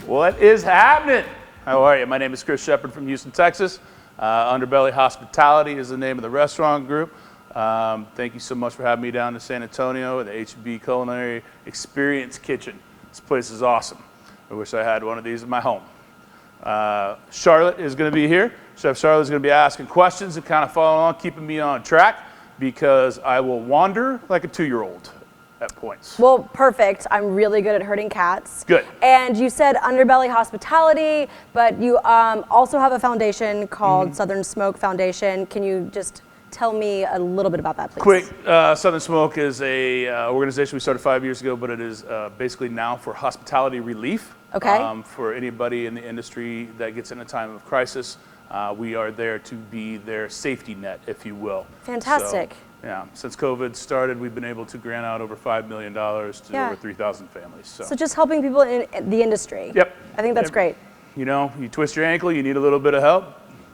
What is happening? How are you? My name is Chris Shepard from Houston, Texas. Underbelly Hospitality is the name of the restaurant group. Thank you so much for having me down to San Antonio at the HB Culinary Experience Kitchen. This place is awesome. I wish I had one of these in my home. Charlotte is going to be here. Chef Charlotte is going to be asking questions and kind of following on, keeping me on track, because I will wander like a 2-year-old at points. Well, perfect. I'm really good at herding cats. Good. And you said Underbelly Hospitality, but you also have a foundation called Southern Smoke Foundation. Can you just tell me a little bit about that, please? Quick, Southern Smoke is a organization we started 5 years ago, but it is basically now for hospitality relief. Okay. For anybody in the industry that gets in a time of crisis, we are there to be their safety net, if you will. Fantastic. So, yeah, since COVID started, we've been able to grant out over $5 million to over 3,000 families. So just helping people in the industry. Yep. I think that's great. You know, you twist your ankle, you need a little bit of help.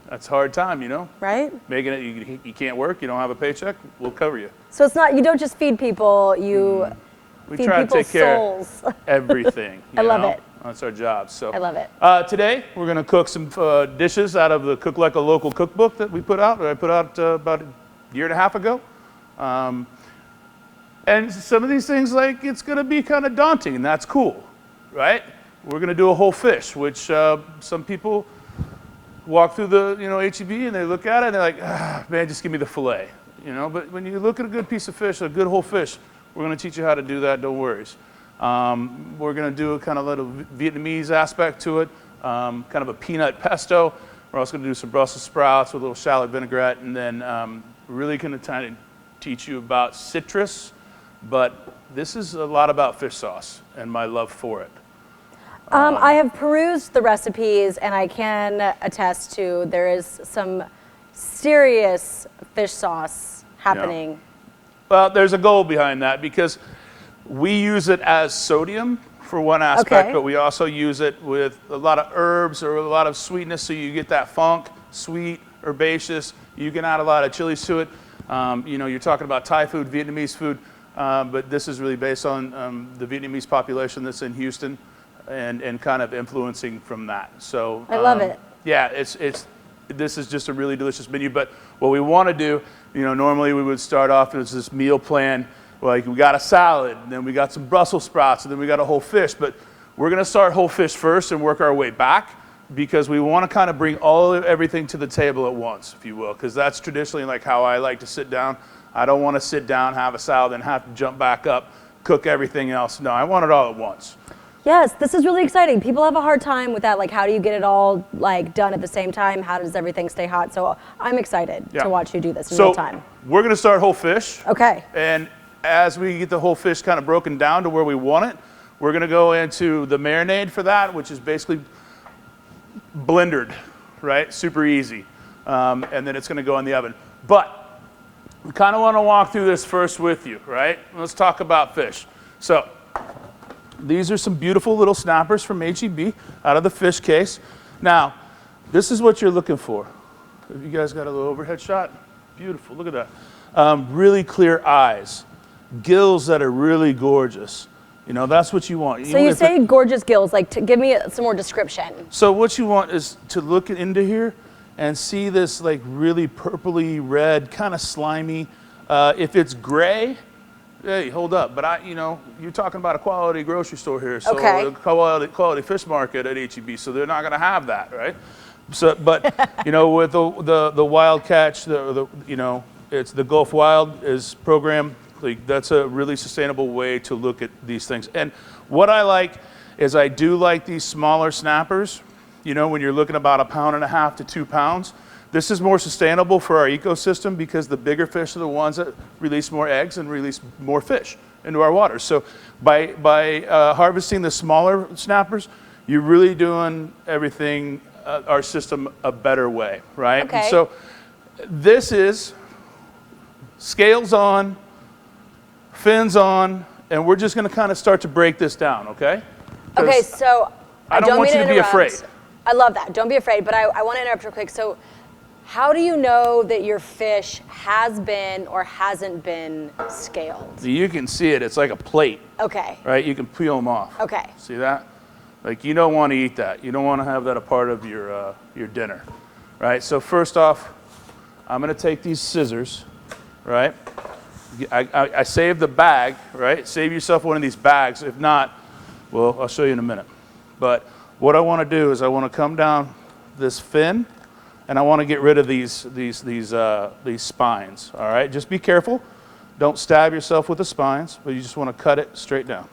That's a hard time, you know? Right? Making it, you can't work, you don't have a paycheck, we'll cover you. So it's not, you don't just feed people, you we feed try to people's take care souls. of everything. I love it. That's our job. So I love it. Today, we're going to cook some dishes out of the Cook Like a Local cookbook that we put out, that I put out about a year and a half ago. And some of these things, like, it's going to be kind of daunting, and that's cool, right? We're going to do a whole fish, which some people walk through the HEB and they look at it and they're like, man, just give me the fillet, But when you look at a good piece of fish, a good whole fish, we're going to teach you how to do that. Don't worry. We're going to do a kind of little Vietnamese aspect to it, kind of a peanut pesto. We're also going to do some Brussels sprouts with a little shallot vinaigrette, and then really going to teach you about citrus. But this is a lot about fish sauce and my love for it. I have perused the recipes, and I can attest to there is some serious fish sauce happening. Yeah. Well, there's a goal behind that, because we use it as sodium for one aspect, but we also use it with a lot of herbs or a lot of sweetness, so you get that funk, sweet, herbaceous. You can add a lot of chilies to it. You're talking about Thai food, Vietnamese food, but this is really based on the Vietnamese population that's in Houston, and kind of influencing from that. So I love it. Yeah, this is just a really delicious menu. But what we want to do, normally we would start off as this meal plan. Like, we got a salad, and then we got some Brussels sprouts, and then we got a whole fish. But we're going to start whole fish first and work our way back, because we want to kind of bring everything to the table at once, if you will, because that's traditionally like how I like to sit down. I don't want to sit down, have a salad, and have to jump back up, cook everything else. No, I want it all at once. Yes, this is really exciting. People have a hard time with that. Like, how do you get it all done at the same time? How does everything stay hot? So I'm excited to watch you do this in real time. So we're going to start whole fish. Okay. And as we get the whole fish kind of broken down to where we want it, we're going to go into the marinade for that, which is basically blendered, right? Super easy. And then it's going to go in the oven. But we kind of want to walk through this first with you, right? Let's talk about fish. So these are some beautiful little snappers from HEB out of the fish case. Now, this is what you're looking for. Have you guys got a little overhead shot? Beautiful, look at that. Really clear eyes, gills that are really gorgeous. That's what you want. So you say gorgeous gills, give me some more description. So what you want is to look into here and see this really purpley red, kind of slimy. If it's gray, hey, hold up. But you're talking about a quality grocery store here, so a quality fish market at HEB, so they're not going to have that, right? So, but with the wild catch, it's the Gulf Wild is program. That's a really sustainable way to look at these things. And what I like is I do like these smaller snappers. When you're looking about 1.5 pounds to 2 pounds. This is more sustainable for our ecosystem, because the bigger fish are the ones that release more eggs and release more fish into our water. So by harvesting the smaller snappers, you're really doing everything, our system, a better way, right? Okay. And so this is scales on, fins on, and we're just going to kind of start to break this down, okay? Okay, so I don't want you to be afraid. I love that. Don't be afraid, but I want to interrupt real quick. So how do you know that your fish has been or hasn't been scaled? You can see it. It's like a plate. Okay. Right? You can peel them off. Okay. See that? Like, you don't want to eat that. You don't want to have that a part of your dinner, right? So first off, I'm going to take these scissors, right? I saved the bag, right? Save yourself one of these bags. If not, well, I'll show you in a minute. But what I want to do is I want to come down this fin, and I want to get rid of these spines, all right? Just be careful. Don't stab yourself with the spines, but you just want to cut it straight down.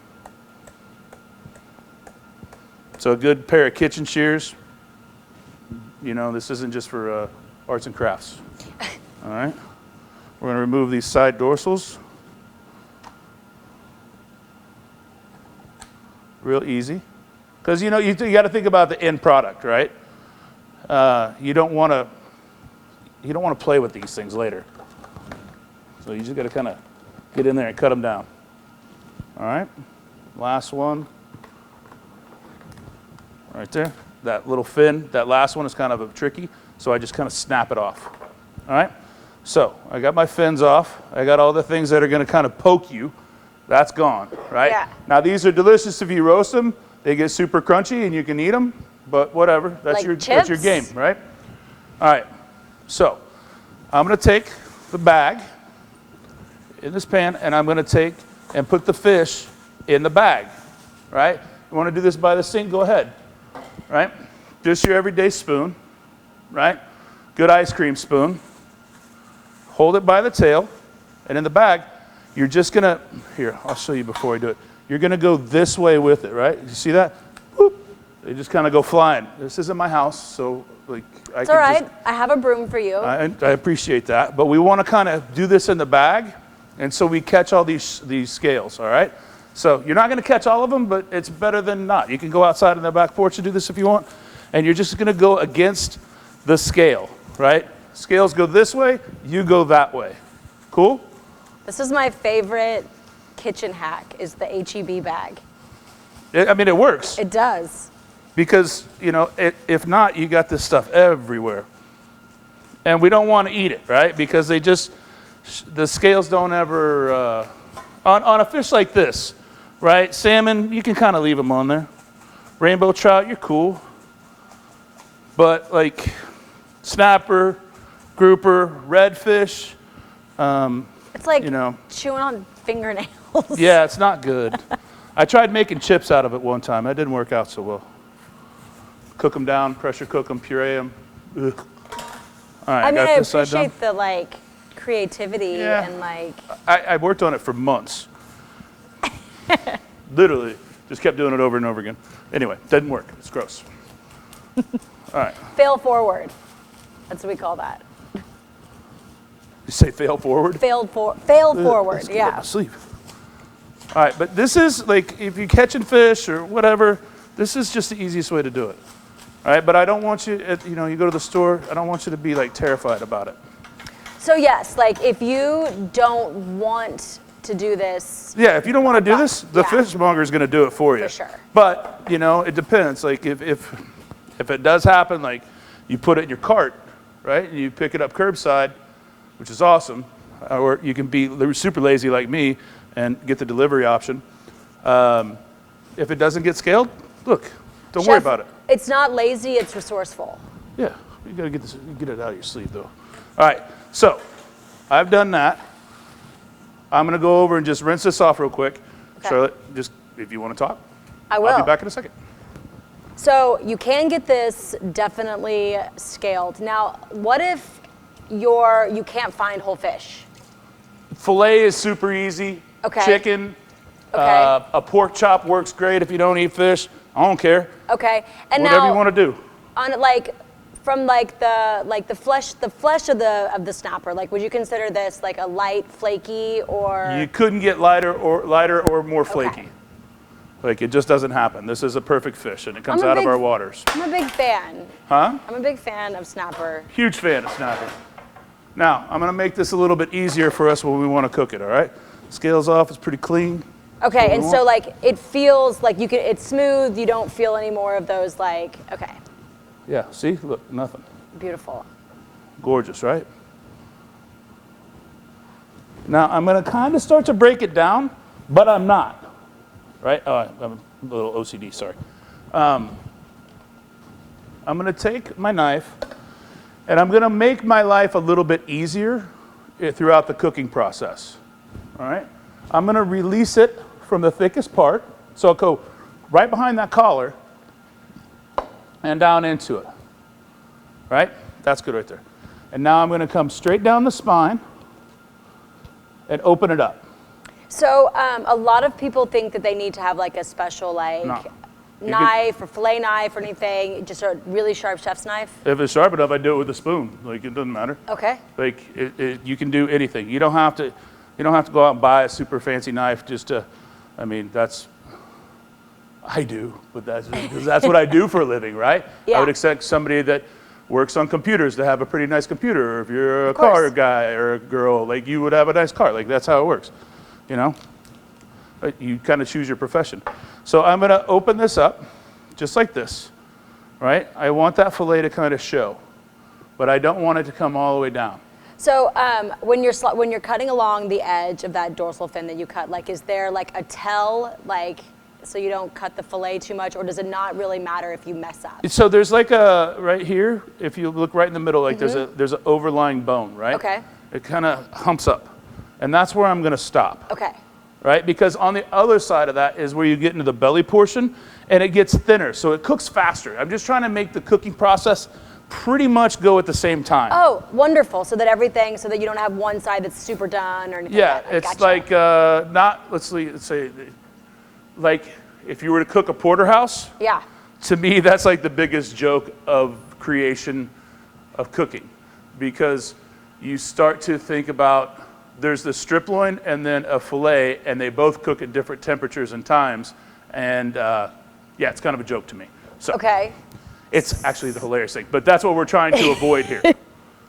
So a good pair of kitchen shears. You know, this isn't just for arts and crafts. All right. We're going to remove these side dorsals. Real easy. Because, you know, you got to think about the end product, right? You don't want to play with these things later. So you just got to kind of get in there and cut them down. All right. Last one. Right there, that little fin, that last one is kind of tricky, so I just kind of snap it off. All right, so I got my fins off. I got all the things that are going to kind of poke you. That's gone, right? Yeah. Now these are delicious if you roast them. They get super crunchy and you can eat them, but whatever. That's like that's your game, right? All right, so I'm going to take the bag in this pan, and I'm going to take and put the fish in the bag, right? You want to do this by the sink? Go ahead. Right? Just your everyday spoon, right? Good ice cream spoon. Hold it by the tail, and in the bag, you're just gonna, here, I'll show you before I do it. You're gonna go this way with it, right? You see that? Whoop. They just kind of go flying. This isn't my house, so like I It's all right. I have a broom for you. I appreciate that, but we want to kind of do this in the bag, and so we catch all these scales, all right? So you're not going to catch all of them, but it's better than not. You can go outside on the back porch and do this if you want. And you're just going to go against the scale, right? Scales go this way, you go that way. Cool? This is my favorite kitchen hack, is the HEB bag. I mean, it works. It does. Because, you know, if not, you got this stuff everywhere. And we don't want to eat it, right? Because they just, the scales don't ever, on a fish like this, right? Salmon, you can kind of leave them on there. Rainbow trout, you're cool. But like snapper, grouper, redfish, It's like, you know, chewing on fingernails. yeah, it's not good. I tried making chips out of it one time. That didn't work out so well. Cook them down, pressure cook them, puree them. Ugh. All right, I mean, got I this side done. appreciate the like creativity and like. I worked on it for months. Literally, just kept doing it over and over again. Anyway, didn't work. It's gross. All right. Fail forward. That's what we call that. You say fail forward? Fail forward, Let's get yeah. up my sleeve. All right, but this is like if you're catching fish or whatever, this is just the easiest way to do it. All right, but I don't want you, you know, you go to the store, I don't want you to be like terrified about it. So yes, like if you don't want to do this. Yeah, if you don't want to do this, the fishmonger is going to do it for you. For sure. But, you know, it depends. Like if it does happen, like you put it in your cart, right, and you pick it up curbside, which is awesome, or you can be super lazy like me and get the delivery option. If it doesn't get scaled, look, don't worry about it. It's not lazy, it's resourceful. Yeah, you gotta get it out of your sleeve though. All right, so I've done that. I'm gonna go over and just rinse this off real quick. Okay. Charlotte, just if you want to talk, I will. I'll be back in a second. So you can get this definitely scaled. Now, what if you can't find whole fish? Fillet is super easy. Okay. Chicken, okay. A pork chop works great if you don't eat fish. I don't care. Okay. And whatever now, you want to do. On from the flesh of the snapper, like would you consider this like a light, flaky, or? You couldn't get lighter or more flaky. Okay. Like it just doesn't happen. This is a perfect fish, and it comes out of our waters. I'm a big fan. Huh? I'm a big fan of snapper. Huge fan of snapper. Now, I'm gonna make this a little bit easier for us when we want to cook it, all right? Scales off, it's pretty clean. Okay, and so like it feels like it's smooth, you don't feel any more of those like, okay. Yeah, see, look, nothing. Beautiful. Gorgeous, right? Now, I'm gonna kind of start to break it down, but I'm not, right? Oh, I'm a little OCD, sorry. I'm gonna take my knife and I'm gonna make my life a little bit easier throughout the cooking process, all right? I'm gonna release it from the thickest part. So I'll go right behind that collar and down into it, right? That's good right there. And now I'm gonna come straight down the spine and open it up. So a lot of people think that they need to have like a special like knife or fillet knife or anything, just a really sharp chef's knife. If it's sharp enough, I do it with a spoon. Like, it doesn't matter. Okay. Like, you can do anything. You don't have to go out and buy a super fancy knife just to, I mean, I do, but that's what I do for a living, right? Yeah. I would expect somebody that works on computers to have a pretty nice computer. Or if you're a car guy or a girl, like, you would have a nice car. Like, that's how it works, you know? You kind of choose your profession. So I'm gonna open this up, just like this, right? I want that fillet to kind of show, but I don't want it to come all the way down. So when you're cutting along the edge of that dorsal fin that you cut, like, is there like a tell, like, so you don't cut the fillet too much, or does it not really matter if you mess up? So there's like right here, if you look right in the middle, like there's an overlying bone, right? Okay. It kind of humps up, and that's where I'm gonna stop. Okay. Right? Because on the other side of that is where you get into the belly portion, and it gets thinner, so it cooks faster. I'm just trying to make the cooking process pretty much go at the same time. Oh, wonderful. So that you don't have one side that's super done or anything Yeah, like that. it's Gotcha. like, let's say, like if you were to cook a porterhouse, Yeah. to me that's like the biggest joke of creation of cooking, because you start to think about, there's the strip loin and then a fillet, and they both cook at different temperatures and times, and yeah, it's kind of a joke to me. So Okay. it's actually the hilarious thing, but that's what we're trying to avoid here. Does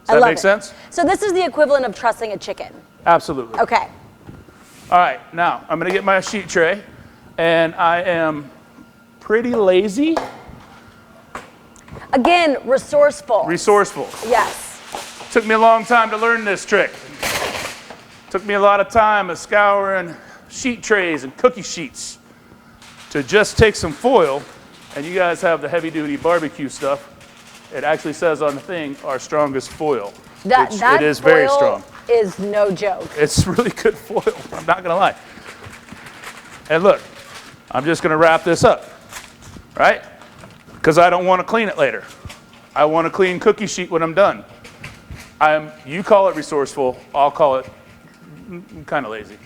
that make sense? So this is the equivalent of trussing a chicken. Absolutely. Okay. All right, now I'm gonna get my sheet tray, and I am pretty lazy. Again, resourceful. Resourceful. Yes. Took me a long time to learn this trick. Took me a lot of time of scouring sheet trays and cookie sheets to just take some foil, and you guys have the heavy-duty barbecue stuff. It actually says on the thing, our strongest foil. That it is very foil strong. is no joke. It's really good foil, I'm not gonna lie. And look, I'm just gonna wrap this up, right? Because I don't wanna clean it later. I want a clean cookie sheet when I'm done. You call it resourceful, I'll call it kind of lazy,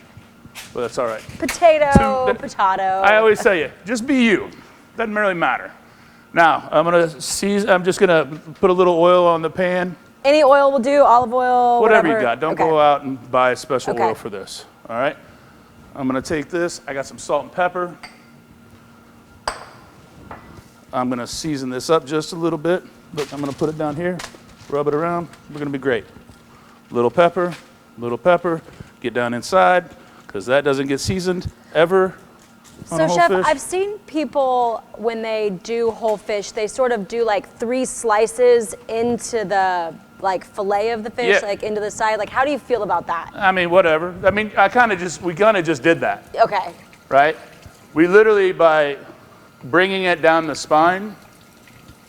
but that's all right. Potato. I always tell you, just be you. Doesn't really matter. Now, I'm just gonna put a little oil on the pan. Any oil will do, olive oil, Whatever you got. Don't go out and buy a special Okay. oil for this, all right? I'm gonna take this, I got some salt and pepper. I'm gonna season this up just a little bit. Look, I'm gonna put it down here, rub it around. We're gonna be great. Little pepper, get down inside, because that doesn't get seasoned ever on a So whole Chef, fish. I've seen people, when they do whole fish, they sort of do like 3 slices into the like fillet of the fish, Yeah. like into the side. Like, how do you feel about that? I mean, whatever. I mean, we kind of just did that, Okay. right? We literally, by bringing it down the spine,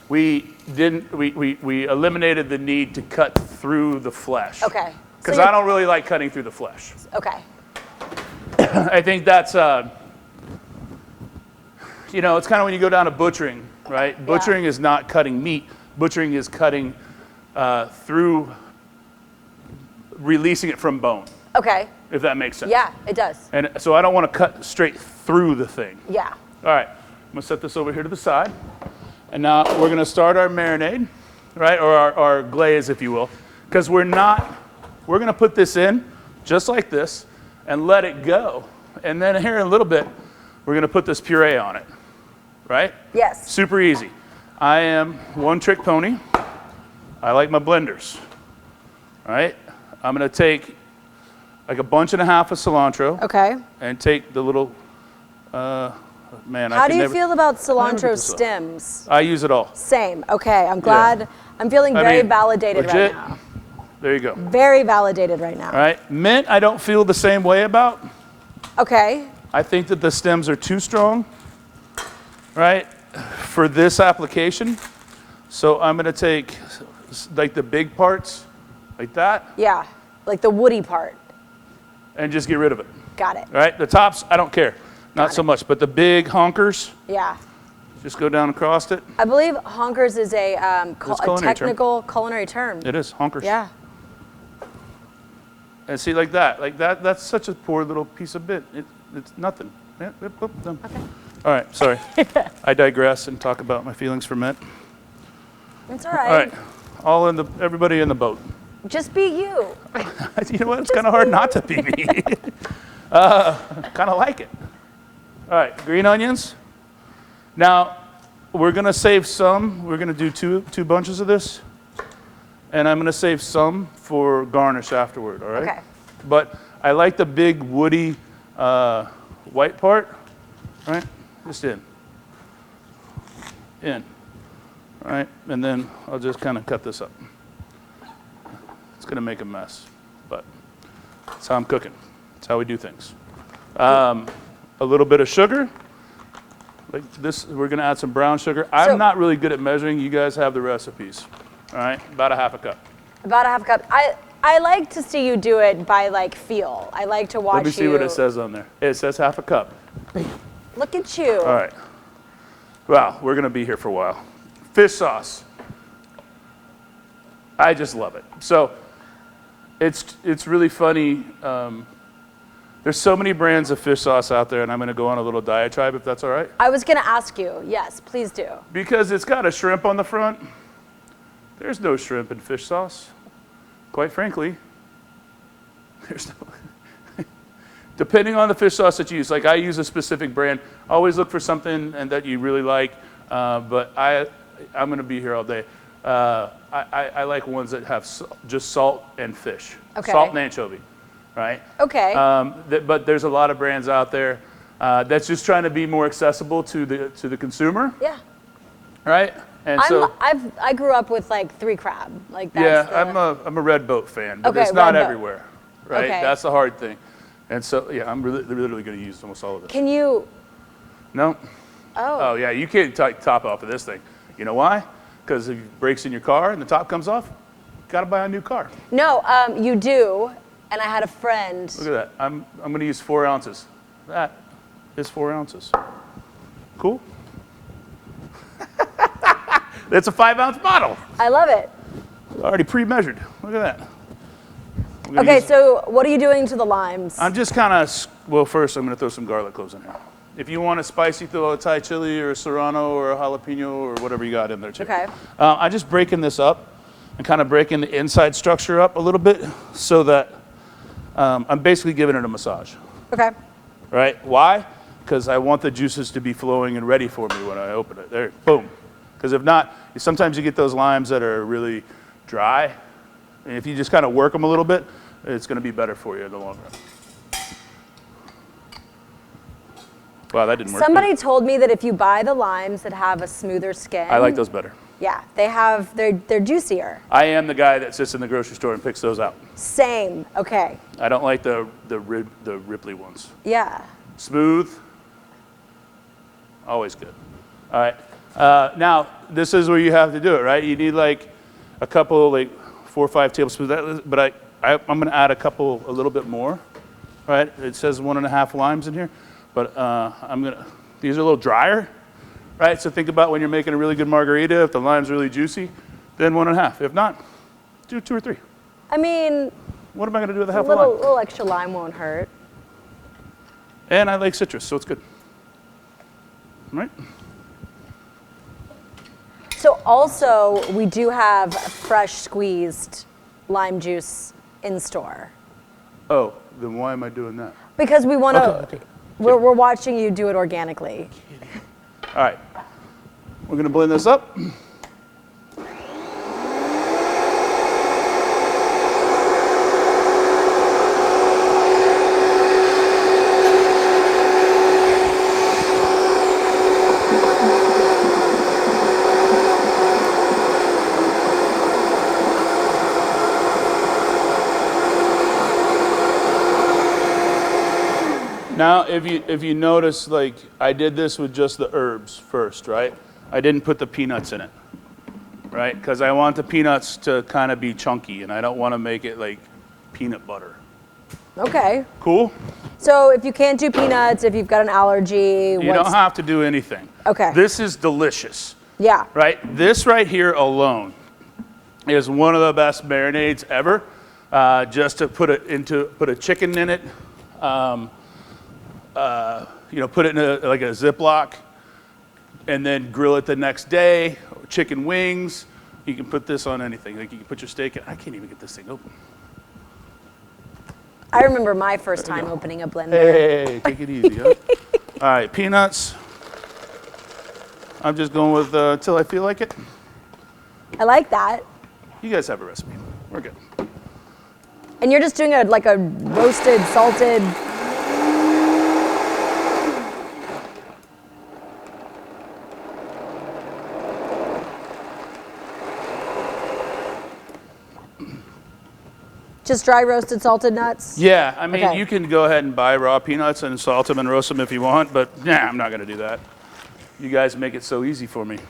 we eliminated the need to cut through the flesh. Okay. Because I don't really like cutting through the flesh. Okay. I think that's, you know, it's kind of when you go down to butchering, right? Butchering is not cutting meat. Butchering is cutting through, releasing it from bone, Okay. if that makes sense. Yeah, it does. And so I don't want to cut straight through the thing. Yeah. All right, I'm gonna set this over here to the side. And now we're gonna start our marinade, right? Or our glaze, if you will. Because we're gonna put this in just like this and let it go. And then here in a little bit, we're gonna put this puree on it, right? Yes. Super easy. I am one trick pony. I like my blenders, all right? I'm gonna take like a bunch and a half of cilantro. Okay. And take the little, man, How do you feel about cilantro stems? I use it all. Same. Okay. I'm glad. I'm feeling very validated legit, right now. There you go. Very validated right now. All right. Mint, I don't feel the same way about. Okay. I think that the stems are too strong, right? for this application, so I'm gonna take like the big parts, like that, Yeah, like the woody part. and just get rid of it. Got it. All right, the tops, I don't care, not Got so it. much, but the big honkers, Yeah. just go down across it. I believe honkers is a, It's a culinary term. technical culinary term. It is, honkers. Yeah. And see, like that, that's such a poor little piece of bit. It's nothing. Yeah, boop, done. Okay. All right, sorry. I digress and talk about my feelings for mint. It's all right. All right, everybody in the boat. Just be you. You know what? It's kind of hard not to be me. Kind of like it. All right, green onions. Now, we're gonna save some. We're gonna do two bunches of this, and I'm gonna save some for garnish afterward. All right. Okay. But I like the big woody white part. Right. Just in. All right, and then I'll just kind of cut this up. It's gonna make a mess, but that's how I'm cooking. That's how we do things. A little bit of sugar. Like this, we're gonna add some brown sugar. I'm not really good at measuring. You guys have the recipes. All right, about a half a cup. About a half cup. I like to see you do it by like feel. I like to watch you. Let me see what it says on there. It says half a cup. Look at you. All right. Wow, we're gonna be here for a while. Fish sauce. I just love it. So it's really funny. There's so many brands of fish sauce out there, and I'm gonna go on a little diatribe if that's all right. I was gonna ask you. Yes, please do. Because it's got a shrimp on the front. There's no shrimp in fish sauce. Quite frankly, there's no. Depending on the fish sauce that you use, like I use a specific brand. Always look for something and that you really like. But I'm going to be here all day. I like ones that have just salt and fish, Okay. Salt and anchovy, right? Okay. But there's a lot of brands out there that's just trying to be more accessible to the consumer, yeah. right? And I grew up with like 3 crab. Like that's yeah, I'm a red boat fan, but Okay, it's not red boat. everywhere, right? Okay. That's the hard thing. And so yeah, I'm literally going to use almost all of this. Can you? No. Oh. Oh yeah, you can't take top off of this thing. You know why? Because if it breaks in your car and the top comes off, got to buy a new car. No, you do. And I had a friend. Look at that. I'm going to use 4 ounces. That is 4 ounces. Cool. It's a 5-ounce bottle. I love it. Already pre-measured. Look at that. Okay, so what are you doing to the limes? I'm just kind of, well, first I'm going to throw some garlic cloves in here. If you want a spicy, throw a Thai chili or a serrano or a jalapeno or whatever you got in there too. Okay. I'm just breaking this up and kind of breaking the inside structure up a little bit so that I'm basically giving it a massage. Okay. Right? Why? Because I want the juices to be flowing and ready for me when I open it. There, boom. Because if not, sometimes you get those limes that are really dry. And if you just kind of work them a little bit, it's going to be better for you in the long run. Wow, that didn't work. Somebody told me that if you buy the limes that have a smoother skin. I like those better. Yeah, they're juicier. I am the guy that sits in the grocery store and picks those out. Same. Okay. I don't like the Ripley ones. Yeah. Smooth, always good. All right. Now, this is where you have to do it, right? You need like a couple, like 4 or 5 tablespoons. But I'm going to add a little bit more, right? It says 1.5 limes in here, but these are a little drier, right? So think about when you're making a really good margarita. If the lime's really juicy, then 1.5. If not, do 2 or 3. I mean, what am I going to do with a half a a lime? little extra lime won't hurt. And I like citrus, so it's good. All right? So also, we do have fresh squeezed lime juice in store. Oh, then why am I doing that? Because we want to, Okay. we're watching you do it organically. All right. We're going to blend this up. Now, if you notice, like, I did this with just the herbs first, right? I didn't put the peanuts in it, right? Because I want the peanuts to kind of be chunky, and I don't want to make it like peanut butter. Okay. Cool? So if you can't do peanuts, if you've got an allergy, You don't have to do anything. Okay. This is delicious. Yeah. Right? This right here alone is one of the best marinades ever. Just to put a chicken in it, put it in like a Ziploc, and then grill it the next day. Chicken wings. You can put this on anything. Like you can put your steak in. I can't even get this thing open. I remember my first time opening a blender. Hey, take it easy. Huh? All right, peanuts. I'm just going with till I feel like it. I like that. You guys have a recipe. We're good. And you're just doing a roasted, salted. Just dry roasted salted nuts? Yeah, I mean, Okay. you can go ahead and buy raw peanuts and salt them and roast them if you want, but nah, I'm not going to do that. You guys make it so easy for me.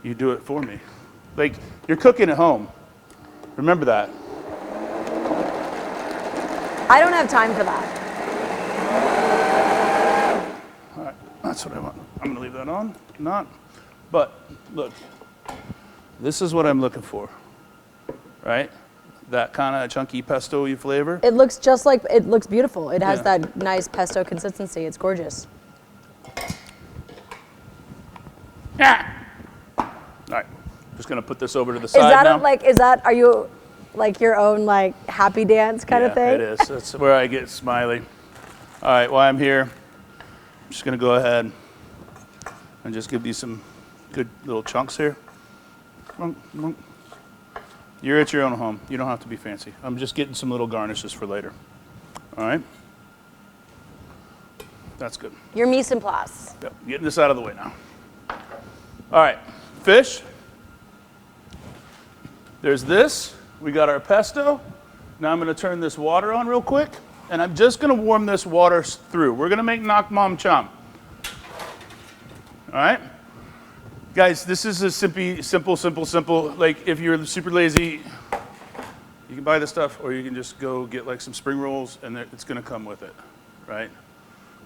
You do it for me. Like, you're cooking at home. Remember that. I don't have time for that. All right, that's what I want. I'm going to leave that on. Not. But, look. This is what I'm looking for. Right? That kind of chunky pesto-y flavor. It looks just like, it looks beautiful. It has Yeah. that nice pesto consistency. It's gorgeous. Yeah. All right. Just going to put this over to the Is side that now. are you like your own like happy dance kind of thing? It is. That's where I get smiley. All right, while I'm here, I'm just going to go ahead and just give these some good little chunks here. You're at your own home. You don't have to be fancy. I'm just getting some little garnishes for later. All right? That's good. Your mise en place. Yep, getting this out of the way now. All right, fish. There's this. We got our pesto. Now I'm going to turn this water on real quick, and I'm just going to warm this water through. We're going to make Nuoc Cham. All right? Guys, this is a simple. Like, if you're super lazy, you can buy this stuff, or you can just go get like some spring rolls, and it's going to come with it, right?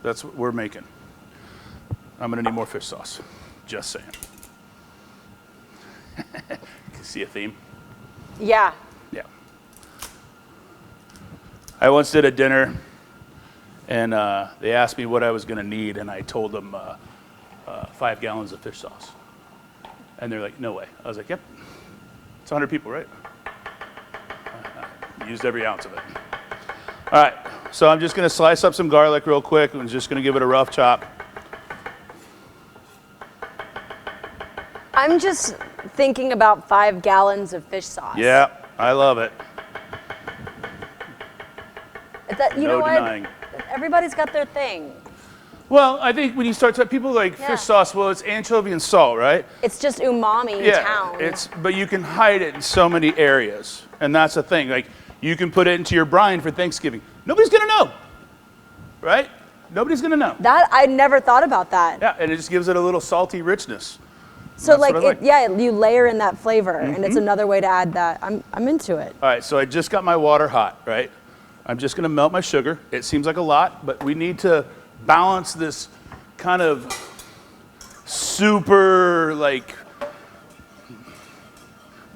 That's what we're making. I'm going to need more fish sauce. Just saying. See a theme? Yeah. Yeah. I once did a dinner, and they asked me what I was going to need, and I told them 5 gallons of fish sauce. And they're like, no way. I was like, yep. It's 100 people, right? Used every ounce of it. All right. So I'm just going to slice up some garlic real quick. I'm just going to give it a rough chop. I'm just thinking about 5 gallons of fish sauce. Yeah, I love it. You know No what? denying. Everybody's got their thing. Well, I think when you start to, people like Yeah. fish sauce, well, it's anchovy and salt, right? It's just umami in town. But you can hide it in so many areas. And that's the thing. Like, you can put it into your brine for Thanksgiving. Nobody's going to know, right? Nobody's going to know. That I never thought about that. Yeah, and it just gives it a little salty richness. So That's like, what I like. yeah, you layer in that flavor, and it's another way to add that. I'm into it. All right, so I just got my water hot, right? I'm just going to melt my sugar. It seems like a lot, but we need to balance this kind of super, like,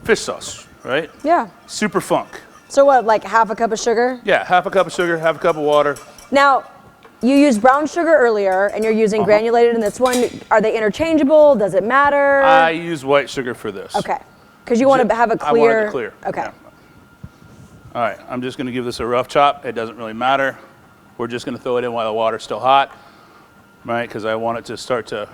fish sauce, right? Yeah. Super funk. So what, like half a cup of sugar? Yeah, half a cup of sugar, half a cup of water. Now, you used brown sugar earlier, and you're using granulated in this one. Are they interchangeable? Does it matter? I use white sugar for this. Okay. Because you want to have a clear. I want it clear. Okay. Yeah. All right, I'm just going to give this a rough chop. It doesn't really matter. We're just going to throw it in while the water's still hot, right? Because I want it to start to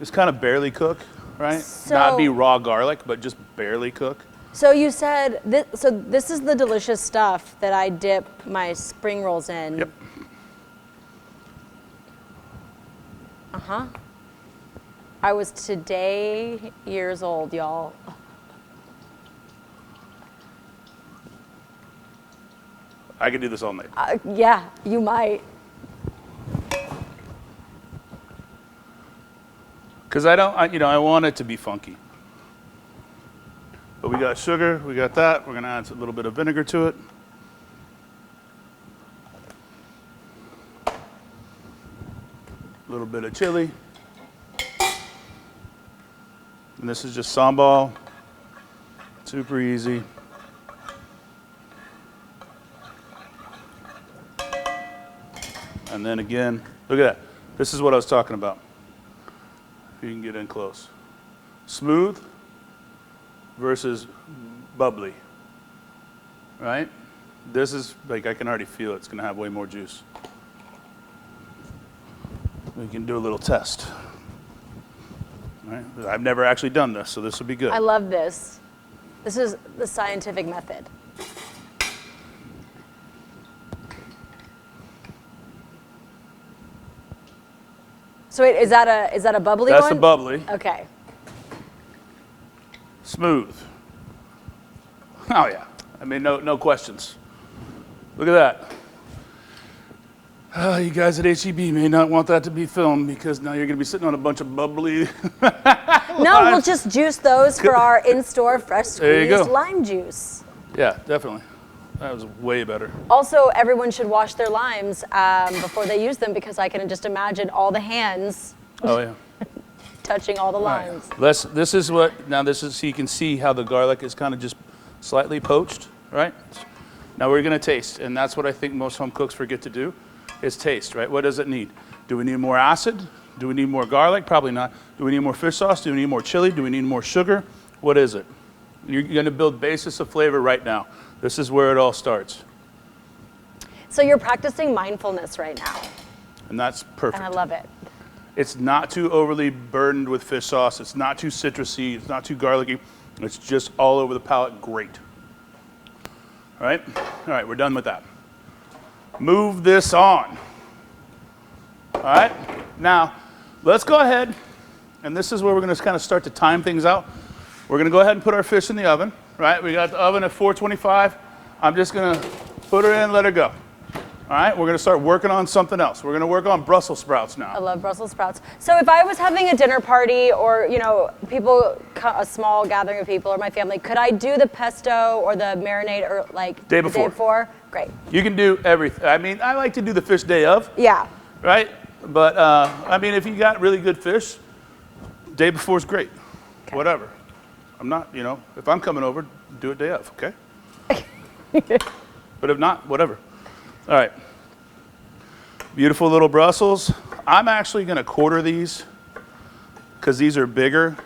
just kind of barely cook, right? So- Not be raw garlic, but just barely cook. So you said this is the delicious stuff that I dip my spring rolls in. Yep. I was today years old, y'all. I could do this all night. Yeah, you might. Because I want it to be funky. But we got sugar, we got that. We're gonna add a little bit of vinegar to it. A little bit of chili. And this is just sambal. Super easy. And then again, look at that. This is what I was talking about. If you can get in close. Smooth versus bubbly, right? This is like, I can already feel it's gonna have way more juice. We can do a little test. All right? I've never actually done this, so this would be good. I love this. This is the scientific method. So wait, is that a bubbly one? That's the bubbly. Okay. Smooth. Oh yeah. I mean, no questions. Look at that. You guys at HEB may not want that to be filmed because now you're going to be sitting on a bunch of bubbly. No, we'll just juice those for our in-store fresh There you squeezed go. lime juice. Yeah, definitely. That was way better. Also, everyone should wash their limes before they use them because I can just imagine all the hands Oh yeah. touching all the All right. limes. This is so you can see how the garlic is kind of just slightly poached, right? Now we're going to taste, and that's what I think most home cooks forget to do, is taste, right? What does it need? Do we need more acid? Do we need more garlic? Probably not. Do we need more fish sauce? Do we need more chili? Do we need more sugar? What is it? You're going to build basis of flavor right now. This is where it all starts. So you're practicing mindfulness right now, And that's perfect. and I love it. It's not too overly burdened with fish sauce. It's not too citrusy. It's not too garlicky. It's just all over the palate. Great. All right? All right, we're done with that. Move this on. All right? Now, let's go ahead, and this is where we're going to kind of start to time things out. We're going to go ahead and put our fish in the oven, right? We got the oven at 425. I'm just going to put her in, let her go. All right, we're going to start working on something else. We're going to work on Brussels sprouts now. I love Brussels sprouts. So if I was having a dinner party or, a small gathering of people or my family, could I do the pesto or the marinade or Day the before. day before? Great. You can do everything. I mean, I like to do the fish day of, Yeah. right? But, I mean, if you got really good fish, day before is great. Okay. Whatever. I'm not, if I'm coming over, do it day of, okay? But if not, whatever. All right. Beautiful little Brussels. I'm actually going to quarter these because these are bigger,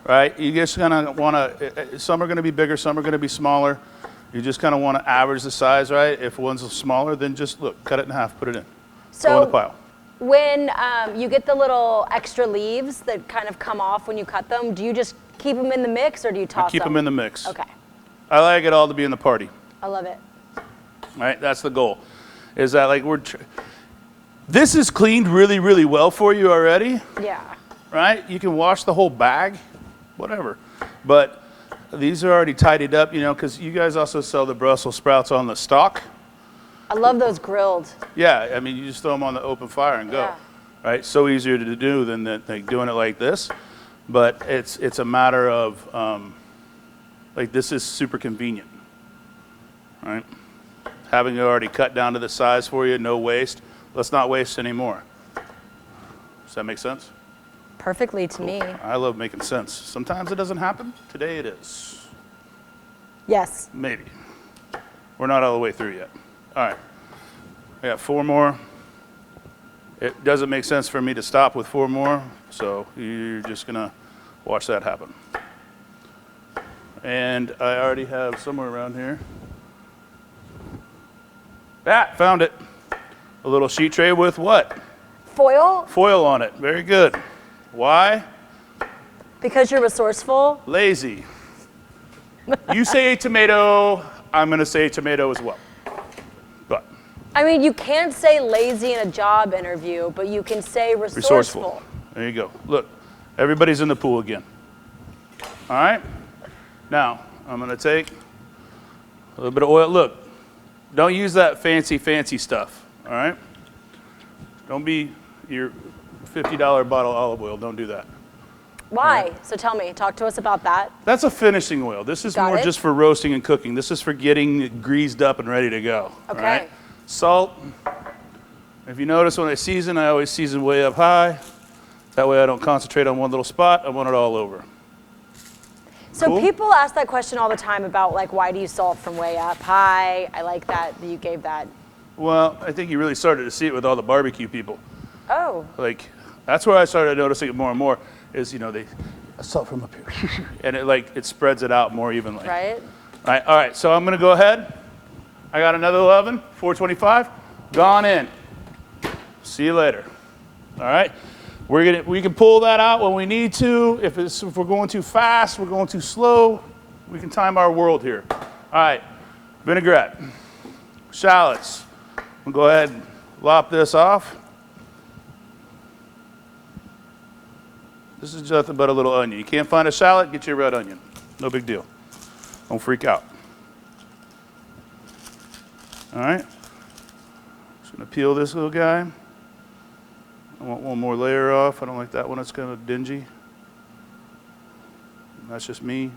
right? You just kind of want to, some are going to be bigger, some are going to be smaller. You just kind of want to average the size, right? If one's smaller, then just look, cut it in half, put it in. Go in the pile. When you get the little extra leaves that kind of come off when you cut them, do you just keep them in the mix or do you toss them? Keep them in the mix. Okay. I like it all to be in the party. I love it. Right, that's the goal. Is that this is cleaned really, really well for you already, Yeah. right? You can wash the whole bag, whatever. But these are already tidied up, because you guys also sell the Brussels sprouts on the stalk. I love those grilled. Yeah, I mean, you just throw them on the open fire and go, Yeah. right? So easier to do than doing it like this. But it's a matter of, this is super convenient, right? Having it already cut down to the size for you, no waste. Let's not waste anymore. Does that make sense? Perfectly to me. I love making sense. Sometimes it doesn't happen. Today it is. Yes. Maybe. We're not all the way through yet. All right. I got 4 more. It doesn't make sense for me to stop with 4 more, so you're just going to watch that happen. And I already have somewhere around here. Found it. A little sheet tray with what? Foil? Foil on it. Very good. Why? Because you're resourceful? Lazy. You say tomato, I'm going to say tomato as well. But I mean, you can't say lazy in a job interview, but you can say resourceful. There you go. Look, everybody's in the pool again. All right? Now, I'm going to take a little bit of oil. Look, don't use that fancy stuff, all right? Don't be, $50 bottle of olive oil. Don't do that. Why? Right. So tell me, talk to us about that. That's a finishing oil. This is more just for roasting and cooking. This is for getting it greased up and ready to go. Okay. All right? Salt. If you notice when I season, I always season way up high. That way I don't concentrate on one little spot. I want it all over. So Cool. people ask that question all the time about like, why do you salt from way up high? I like that you gave that. Well, I think you really started to see it with all the barbecue people. Oh. Like, that's where I started noticing it more and more. Is, you know, they salt from up here, and it spreads it out more evenly. Right. All right. So I'm gonna go ahead. I got another 11, 425, gone in. See you later. All right. We can pull that out when we need to. If we're going too fast, we're going too slow, we can time our world here. All right. Vinaigrette, shallots. We'll go ahead and lop this off. This is nothing but a little onion. You can't find a shallot, get you a red onion. No big deal. Don't freak out. All right. Just gonna peel this little guy. I want one more layer off. I don't like that one. It's kind of dingy. That's just me.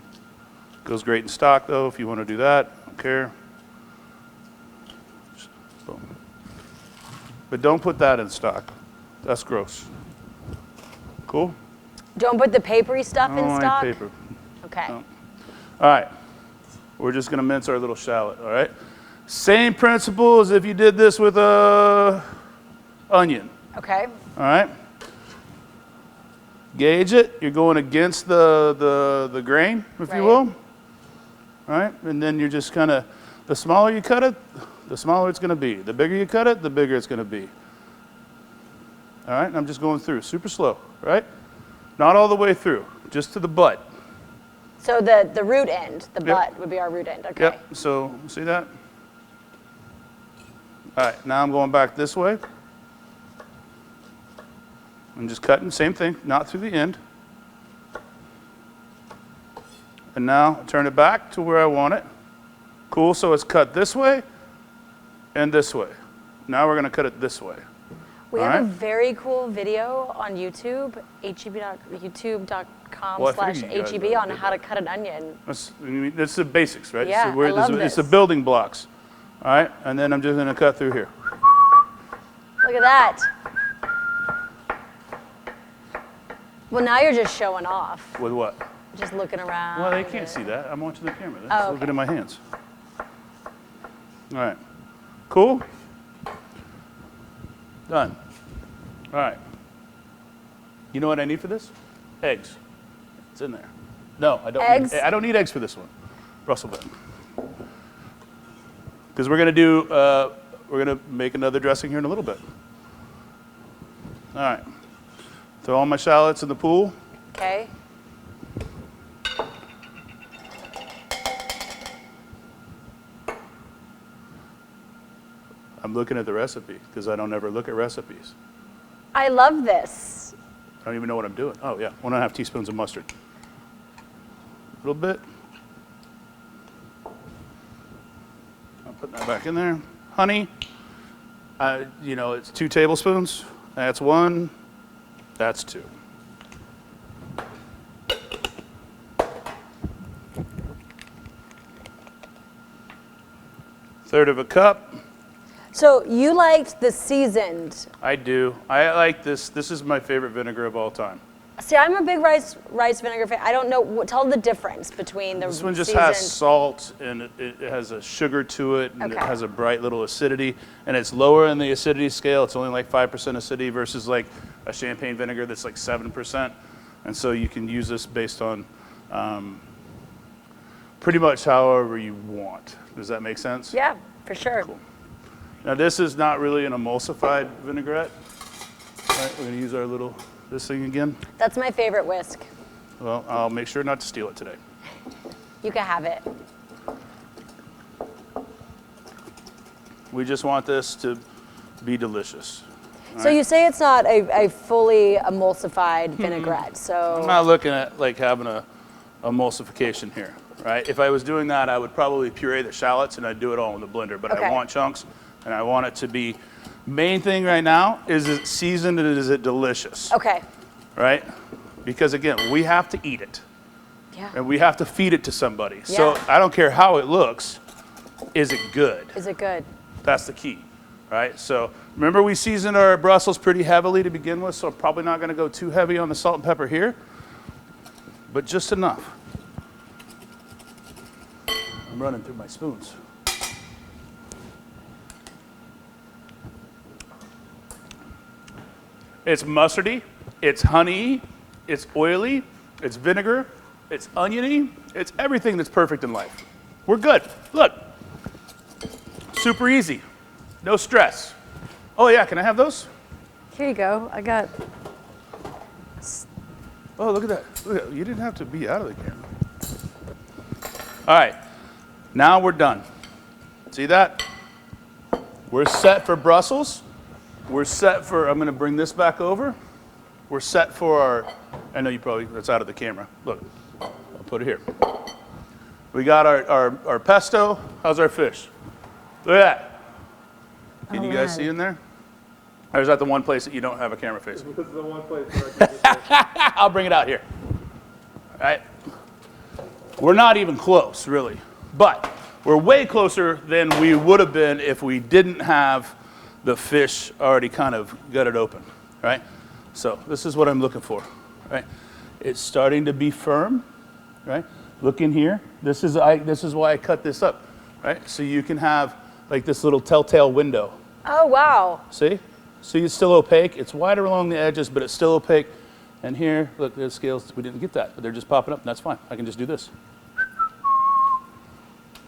Goes great in stock though, if you want to do that. I don't care. Just boom. But don't put that in stock. That's gross. Cool? Don't put the papery stuff in I stock? like paper. Okay. No. All right. We're just going to mince our little shallot, all right? Same principle as if you did this with a onion. Okay. All right? Gauge it. You're going against the grain, if you will. All right? And then you're just kind of, the smaller you cut it, the smaller it's going to be. The bigger you cut it, the bigger it's going to be. All right? And I'm just going through super slow, right? Not all the way through, just to the butt. So the root end, the butt would be our root end, okay. Yep, so see that? All right, now I'm going back this way. I'm just cutting, same thing, not through the end. And now turn it back to where I want it. Cool, so it's cut this way and this way. Now we're gonna cut it this way. We have a very cool video on YouTube, youtube.com/HEB on how to cut an onion. That's the basics, right? Yeah, so I love it's the this. building blocks. All right, and then I'm just gonna cut through here. Look at that. Well, now you're just showing off. With what? Just looking around. Well, they can't see that. I'm watching the camera. Oh, okay. Looking at my hands. All right. Cool? Done. All right. You know what I need for this? Eggs. It's in there. No, I don't. Eggs? I don't need eggs for this one. Russell bit. Because we're gonna make another dressing here in a little bit. All right. Throw all my shallots in the pool. Okay. I'm looking at the recipe because I don't ever look at recipes. I love this. I don't even know what I'm doing. Oh yeah, 1.5 teaspoons of mustard. A little bit. I'll put that back in there. Honey, it's 2 tablespoons. That's 1, that's 2. Third of a cup. So you liked the seasoned. I do. I like this. This is my favorite vinegar of all time. See, I'm a big rice vinegar fan. I don't know. Tell the difference between the This one just seasoned. has salt and it has a sugar to it and it has a bright little acidity and it's lower in the acidity scale. It's only like 5% acidity versus like a champagne vinegar that's like 7%. And so you can use this based on pretty much however you want. Does that make sense? Yeah, for sure. Cool. Now this is not really an emulsified vinaigrette. All right, we're gonna use our this thing again. That's my favorite whisk. Well, I'll make sure not to steal it today. You can have it. We just want this to be delicious. So you say it's not a fully emulsified vinaigrette, so. I'm not looking at like having a emulsification here, right? If I was doing that, I would probably puree the shallots and I'd do it all in the blender, but I want chunks and I want it to be Main thing right now is it seasoned and is it delicious, Okay. right? Because again, we have to eat it. Yeah. And we have to feed it to somebody. So Yeah. I don't care how it looks, is it good? Is it good? That's the key, right? So remember we seasoned our Brussels pretty heavily to begin with, so I'm probably not gonna go too heavy on the salt and pepper here, but just enough. I'm running through my spoons. It's mustardy, it's honey, it's oily, it's vinegar, it's oniony, it's everything that's perfect in life. We're good. Look, super easy, no stress. Oh yeah, can I have those? Here you go. I got. Oh, look at that. Look at that. You didn't have to be out of the camera. All right, now we're done. See that? We're set for Brussels. We're set for, I'm gonna bring this back over. We're set for our, I know you probably, that's out of the camera. Look, I'll put it here. We got our pesto. How's our fish? Look at that. Can you guys see in there? Or is that the one place that you don't have a camera facing? This is the one place where I can I'll bring it out here. All right. We're not even close, really. But we're way closer than we would have been if we didn't have the fish already kind of gutted open, right? So this is what I'm looking for, right? It's starting to be firm, right? Look in here. This is why I cut this up, right? So you can have like this little telltale window. Oh wow. See? See, it's still opaque. It's wider along the edges, but it's still opaque. And here, look, there's scales. We didn't get that, but they're just popping up, and that's fine. I can just do this.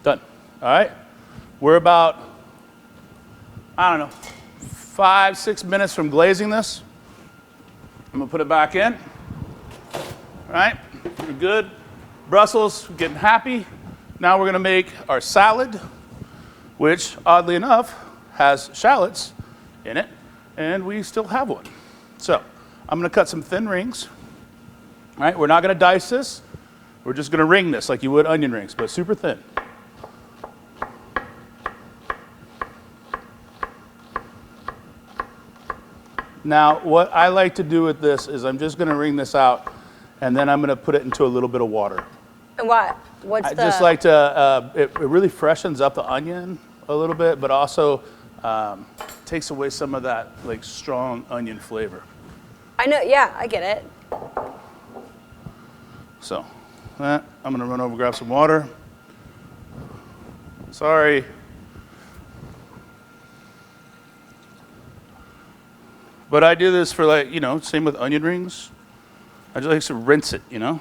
Done. All right? We're about, I don't know, 5-6 minutes from glazing this. I'm gonna put it back in. All right? We're good. Brussels, getting happy. Now we're gonna make our salad, which, oddly enough, has shallots in it, and we still have one. So I'm gonna cut some thin rings. All right, we're not gonna dice this. We're just gonna ring this like you would onion rings, but super thin. Now, what I like to do with this is I'm just gonna wring this out, and then I'm gonna put it into a little bit of water. And what? What's I the? just like to, it really freshens up the onion a little bit, but also takes away some of that like strong onion flavor. I know. Yeah, I get it. So, I'm gonna run over, grab some water. Sorry. But I do this for like, you know, same with onion rings. I just like to rinse it, you know?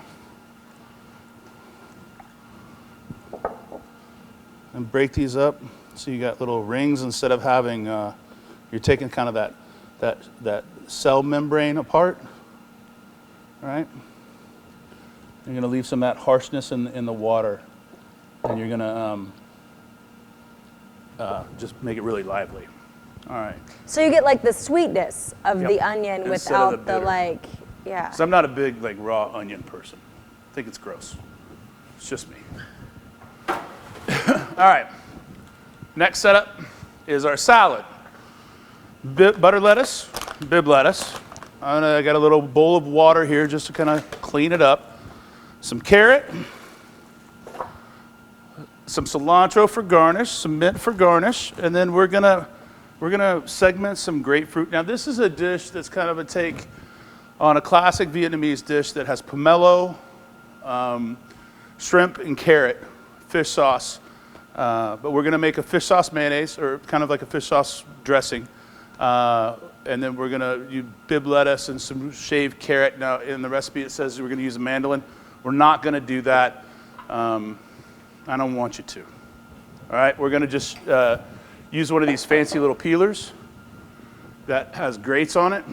And break these up so you got little rings instead of having, you're taking kind of that cell membrane apart, all right? You're gonna leave some of that harshness in the water, and you're gonna just make it really lively. All right. So you get like the sweetness of Yep. the onion Instead of without the the bitter. like, yeah. So I'm not a big like raw onion person. I think it's gross. It's just me. All right. Next setup is our salad. Butter lettuce, bib lettuce. I got a little bowl of water here just to kind of clean it up. Some carrot, some cilantro for garnish, some mint for garnish, and then we're gonna segment some grapefruit. Now this is a dish that's kind of a take on a classic Vietnamese dish that has pomelo, shrimp and carrot, fish sauce. But we're gonna make a fish sauce mayonnaise, or kind of like a fish sauce dressing. And then we're gonna use bib lettuce and some shaved carrot. Now in the recipe it says we're gonna use a mandolin. We're not gonna do that. I don't want you to. All right, we're gonna just use one of these fancy little peelers that has grates on it.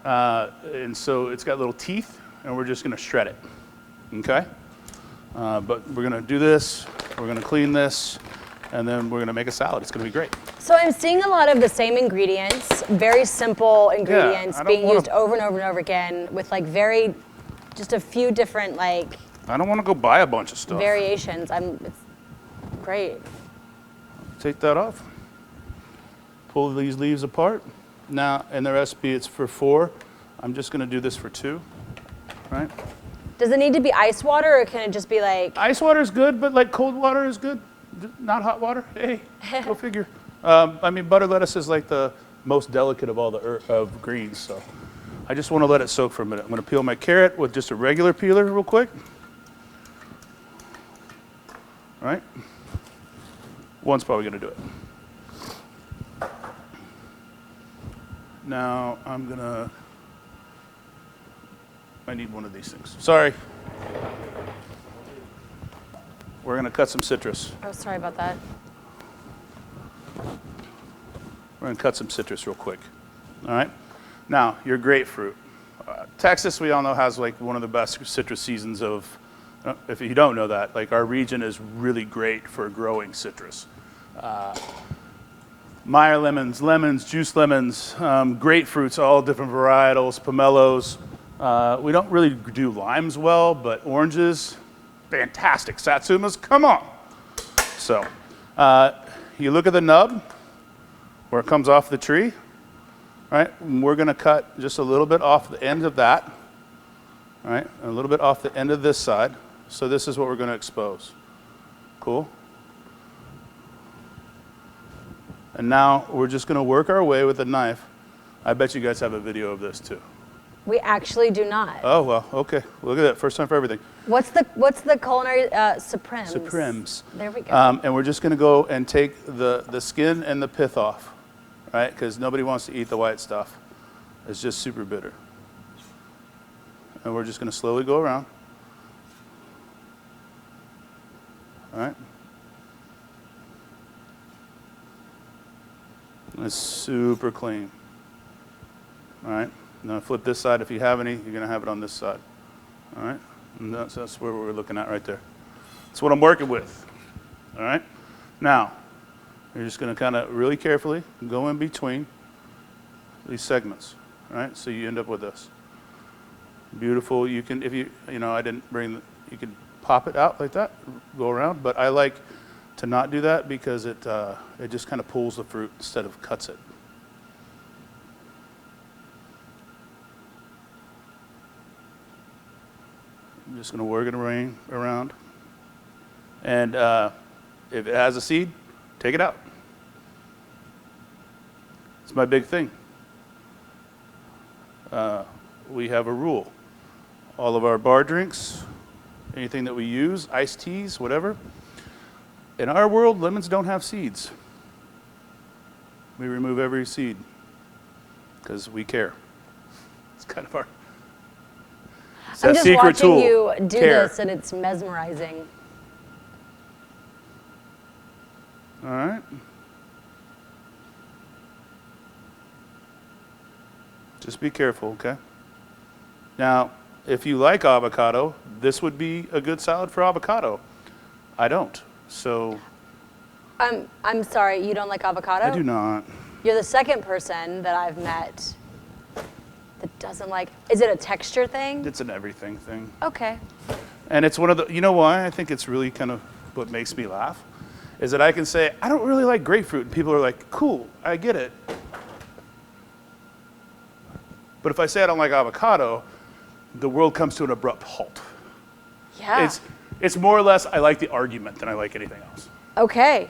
And so it's got little teeth, and we're just gonna shred it, okay? But we're gonna do this, we're gonna clean this, and then we're gonna make a salad. It's gonna be great. So I'm seeing a lot of the same ingredients, very simple ingredients I don't being wanna- used over and over and over again with like just a few different like I don't wanna go buy a bunch of stuff. variations. It's great. Take that off. pull these leaves apart. Now, in the recipe, it's for 4. I'm just going to do this for 2, right? Does it need to be ice water, or can it just be like? Ice water is good, but like cold water is good. Not hot water. Hey, go figure. I mean, butter lettuce is like the most delicate of all the of greens, so I just want to let it soak for a minute. I'm going to peel my carrot with just a regular peeler real quick. All right? One's probably going to do it. Now I'm going to, I need one of these things. Sorry. We're going to cut some citrus. Oh, sorry about that. We're going to cut some citrus real quick. All right? Now, your grapefruit. Texas, we all know, has like one of the best citrus seasons of, if you don't know that, like our region is really great for growing citrus. Meyer lemons, juice lemons, grapefruits, all different varietals, pomelos. We don't really do limes well, but oranges, fantastic. Satsumas, come on. So, you look at the nub, where it comes off the tree, right? And we're gonna cut just a little bit off the end of that, right? A little bit off the end of this side. So this is what we're gonna expose. Cool? And now we're just gonna work our way with a knife. I bet you guys have a video of this too. We actually do not. Oh, well, okay. Look at that, first time for everything. What's the culinary supremes? Supremes. There we go. And we're just gonna go and take the skin and the pith off, right? Because nobody wants to eat the white stuff. It's just super bitter. And we're just gonna slowly go around. All right? And it's super clean. All right? Now flip this side. If you have any, you're gonna have it on this side. All right? And that's where we're looking at right there. That's what I'm working with. All right? Now, you're just gonna kind of really carefully go in between these segments. All right? So you end up with this. Beautiful. You can, if you know, I didn't bring the, you can pop it out like that, go around, but I like to not do that because it just kind of pulls the fruit instead of cuts it. I'm just going to work it around. And if it has a seed, take it out. It's my big thing. We have a rule. All of our bar drinks, anything that we use, iced teas, whatever. In our world, lemons don't have seeds. We remove every seed because we care. It's kind of our I'm just secret watching tool. you do Care. this, and it's mesmerizing. All right. Just be careful, okay? Now, if you like avocado, this would be a good salad for avocado. I don't, so. I'm sorry, you don't like avocado? I do not. You're the second person that I've met that doesn't like. Is it a texture thing? It's an everything thing. Okay. And it's one of the, you know why I think it's really kind of what makes me laugh? Is that I can say, I don't really like grapefruit. And people are like, cool, I get it. But if I say I don't like avocado, the world comes to an abrupt halt. Yeah. It's more or less, I like the argument than I like anything else. Okay.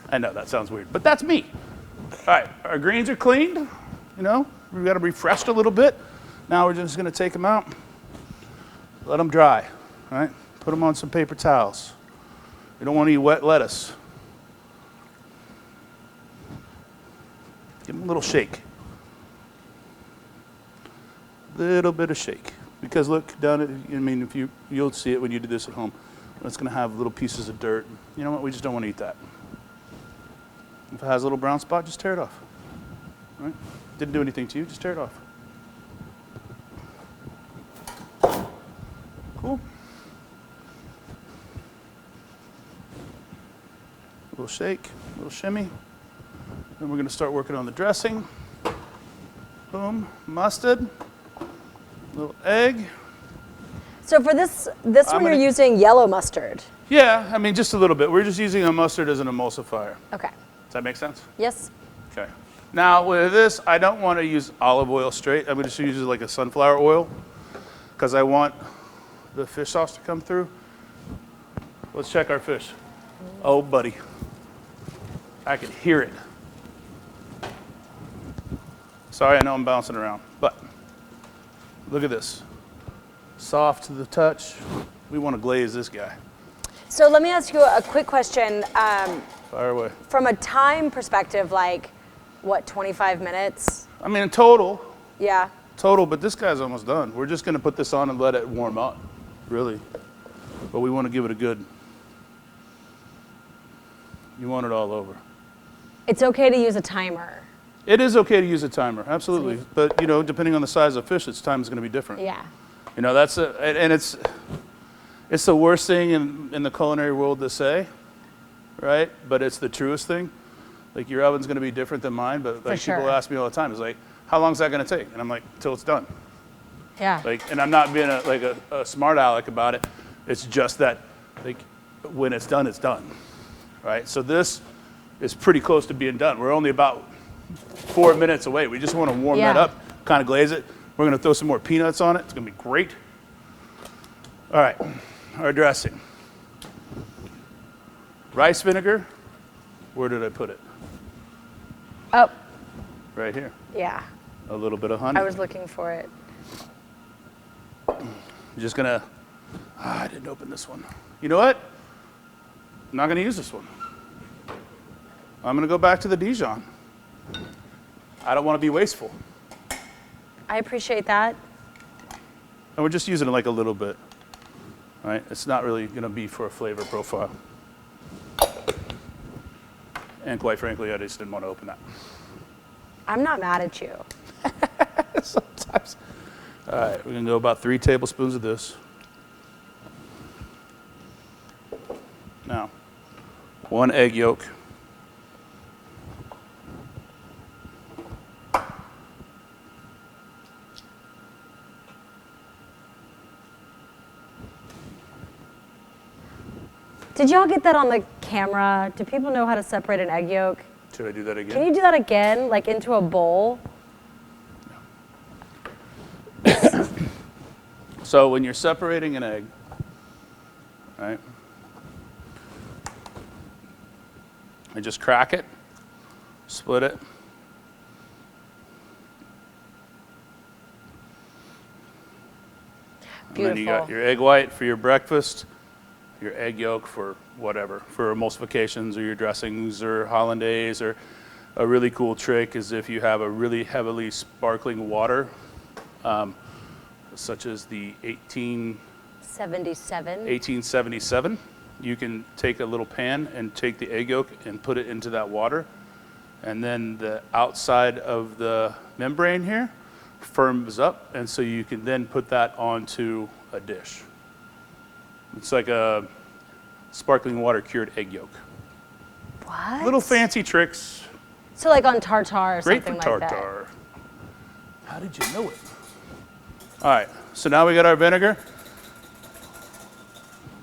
I know that sounds weird, but that's me. All right, our greens are cleaned, you know, we've got them refreshed a little bit. Now we're just gonna take them out, let them dry, all right? Put them on some paper towels. You don't want to eat wet lettuce. Give them a little shake. Little bit of shake. Because look down at, I mean, if you'll see it when you do this at home. It's gonna have little pieces of dirt. You know what, we just don't want to eat that. If it has a little brown spot, just tear it off. All right? Didn't do anything to you, just tear it off. Cool. A little shake, a little shimmy. Then we're gonna start working on the dressing. Boom, mustard, a little egg. So for this one, you're using yellow mustard. Yeah, I mean, just a little bit. We're just using a mustard as an emulsifier. Okay. Does that make sense? Yes. Okay. Now with this, I don't want to use olive oil straight. I'm going to just use like a sunflower oil because I want the fish sauce to come through. Let's check our fish. Oh, buddy. I can hear it. Sorry, I know I'm bouncing around, but look at this. Soft to the touch. We want to glaze this guy. So let me ask you a quick question. Fire away. From a time perspective, like, what, 25 minutes? I mean, in total, Yeah. but this guy's almost done. We're just going to put this on and let it warm up, really. But we want to give it a good, you want it all over. It's okay to use a timer. It is okay to use a timer, absolutely. But, you know, depending on the size of fish, its time is going to be different. Yeah. You know, and it's the worst thing in the culinary world to say, right? But it's the truest thing. Like, your oven's going to be different than mine, but like sure. people ask me all the time, it's like, how long is that going to take? And I'm like, till it's done. Yeah. Like, and I'm not being a smart aleck about it. It's just that, like, when it's done, right? So this is pretty close to being done. We're only about 4 minutes away. We just want to warm that Yeah. up, kind of glaze it. We're going to throw some more peanuts on it. It's going to be great. All right, our dressing. Rice vinegar. Where did I put it? Oh, Right here. yeah. A little bit of honey. I was looking for it. I'm just going to, I didn't open this one. You know what? I'm not going to use this one. I'm going to go back to the Dijon. I don't want to be wasteful. I appreciate that. And we're just using it like a little bit. All right? It's not really going to be for a flavor profile. And quite frankly, I just didn't want to open that. I'm not mad at you. Sometimes. All right, we're going to go about 3 tablespoons of this. Now, 1 egg yolk. Did y'all get that on the camera? Do people know how to separate an egg yolk? Should I do that again? Can you do that again, like into a bowl? So when you're separating an egg, right, I just crack it, split it, and then you got Beautiful. your egg white for your breakfast, your egg yolk for whatever, for emulsifications or your dressings or hollandaise. Or a really cool trick is if you have a really heavily sparkling water, such as the 1877, you can take a little pan and take the egg yolk and put it into that water, and then the outside of the membrane here firms up, and so you can then put that onto a dish. It's like a sparkling water cured egg yolk. What? Little fancy tricks. So like on tartare or Great something for like tartare. How did you know it? All right, so now we got our vinegar.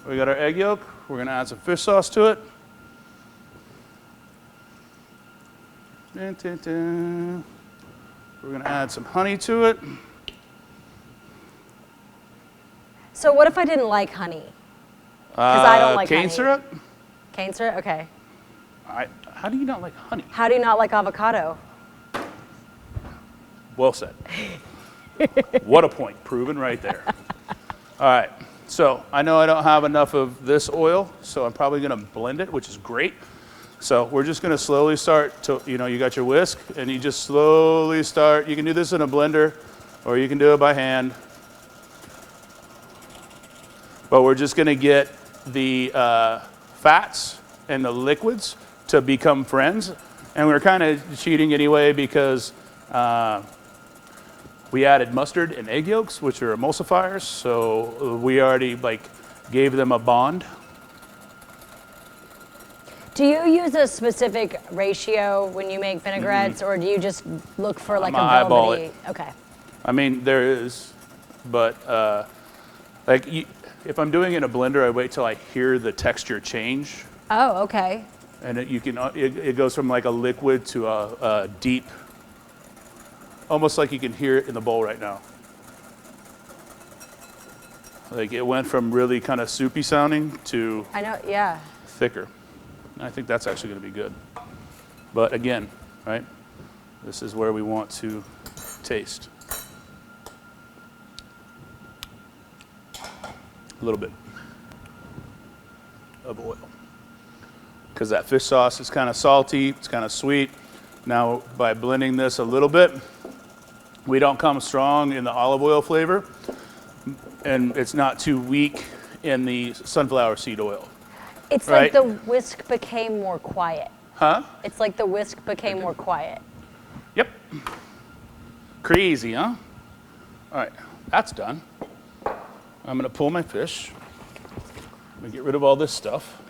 We got our egg yolk. We're going to add some fish sauce to it. Dun, dun, dun. We're going to add some honey to it. that? So what if I didn't like honey? Because I don't like cane honey. syrup. Cane syrup? Okay. How do you not like honey? How do you not like avocado? Well said. What a point. Proven right there. All right. So I know I don't have enough of this oil, so I'm probably going to blend it, which is great. So we're just going to slowly start to, you know, you got your whisk, and you just slowly start. You can do this in a blender, or you can do it by hand. But we're just going to get the fats and the liquids to become friends. And we're kind of cheating anyway because we added mustard and egg yolks, which are emulsifiers. So we already gave them a bond. Do you use a specific ratio when you make vinaigrettes, or do you just look for like I'm a gonna eyeball velvety? it. Okay. I mean, there is, but if I'm doing it in a blender, I wait till I hear the texture change. Oh, okay. And it goes from like a liquid to a deep, almost like you can hear it in the bowl right now. Like it went from really kind of soupy sounding to I know, yeah. thicker. I think that's actually going to be good. But again, right, this is where we want to taste. A little bit of oil. Because that fish sauce is kind of salty, it's kind of sweet. Now, by blending this a little bit, we don't come strong in the olive oil flavor, and it's not too weak in the sunflower seed oil. It's Right. like the whisk became more quiet. Huh? It's like the whisk became more quiet. Yep. Crazy, huh? All right, that's done. I'm gonna pull my fish. I'm gonna get rid of all this stuff.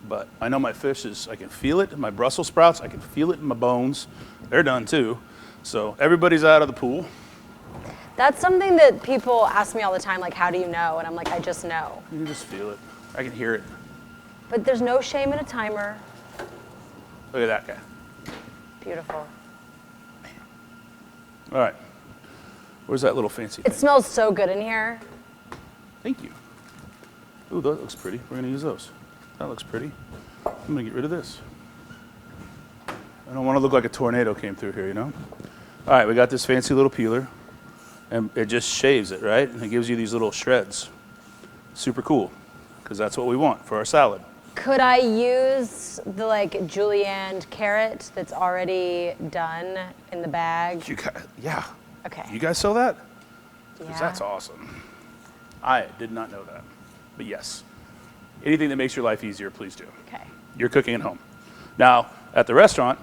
But I know my fish is, I can feel it in my Brussels sprouts, I can feel it in my bones. They're done too. So everybody's out of the pool. That's something that people ask me all the time, like, how do you know? And I'm like, I just know. You can just feel it. I can hear it. But there's no shame in a timer. Look at that guy. Beautiful. All right. Where's that little fancy thing? It smells so good in here. Thank you. Ooh, that looks pretty. We're gonna use those. That looks pretty. I'm gonna get rid of this. I don't want to look like a tornado came through here, you know? All right, we got this fancy little peeler, and it just shaves it, right? And it gives you these little shreds. Super cool, because that's what we want for our salad. Could I use the like julienne carrot that's already done in the bag? You guys, yeah. Okay. You guys sell that? 'Cause Yeah. that's awesome. I did not know that, but yes. Anything that makes your life easier, please do. Okay. You're cooking at home. Now, at the restaurant,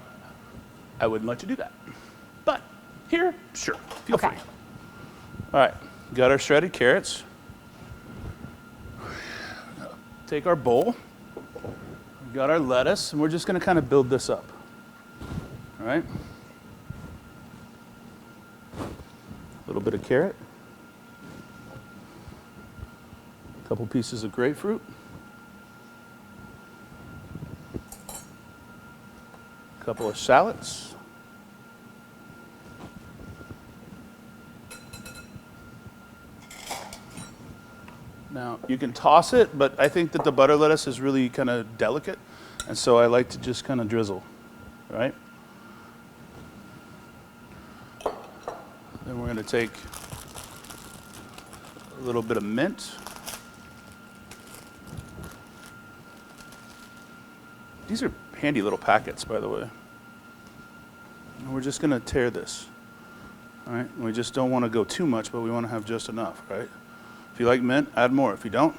I wouldn't let you do that. But here, sure, feel Okay. free. All right, got our shredded carrots. Take our bowl. We got our lettuce, and we're just gonna kind of build this up. All right? A little bit of carrot. A couple pieces of grapefruit. A couple of shallots. Now, you can toss it, but I think that the butter lettuce is really kind of delicate, and so I like to just kind of drizzle, right? Then we're going to take a little bit of mint. These are handy little packets, by the way. And we're just going to tear this, all right? And we just don't want to go too much, but we want to have just enough, right? If you like mint, add more. If you don't,